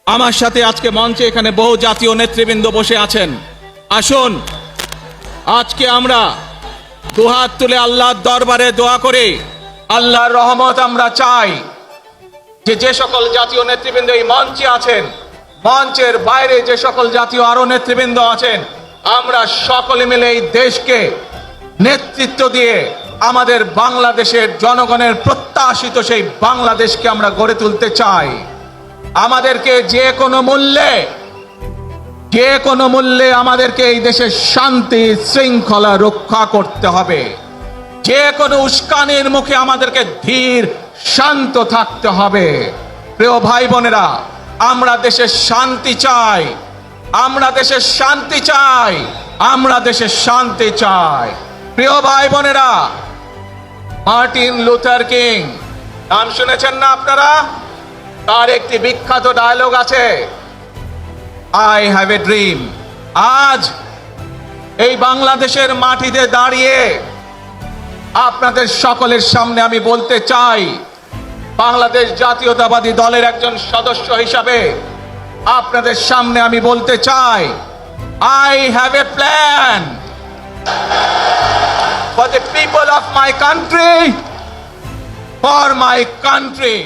আমার সাথে আজকে মঞ্চে এখানে বহু জাতীয় নেতৃবৃন্দ বসে আছেন। আসুন আজকে আমরা দুহাত তুলে আল্লাহর দরবারে দোয়া করে আল্লাহর রহমত আমরা চাই। যে সকল জাতীয় নেতৃবৃন্দ এই মঞ্চে আছেন, মঞ্চের বাইরে যে সকল জাতীয় আরো নেতৃবৃন্দ আছেন, আমরা সকলে মিলে এই দেশকে নেতৃত্ব দিয়ে আমাদের বাংলাদেশের জনগণের প্রত্যাশিত সেই বাংলাদেশকে আমরা গড়ে তুলতে চাই। আমাদেরকে যে কোনো মূল্যে আমাদেরকে এই দেশের শান্তি শৃঙ্খলা রক্ষা করতে হবে। যে কোনো উস্কানির মুখে আমাদেরকে ধীর শান্ত থাকতে হবে। প্রিয় ভাই বোনেরা, আমরা দেশের শান্তি চাই, আমরা দেশের শান্তি চাই, আমরা দেশের শান্তি চাই। প্রিয় ভাই বোনেরা, মার্টিন লুথার কিং নাম শুনেছেন না আপনারা? তার একটি বিখ্যাত ডায়লগ আছে, আই হ্যাভ এ ড্রিম। আজ এই বাংলাদেশের মাটিতে দাঁড়িয়ে আপনাদের সকলের সামনে আমি বলতে চাই, বাংলাদেশ জাতীয়তাবাদী দলের একজন সদস্য হিসাবে আপনাদের সামনে আমি বলতে চাই, I have a plan for the people of my country, for my country.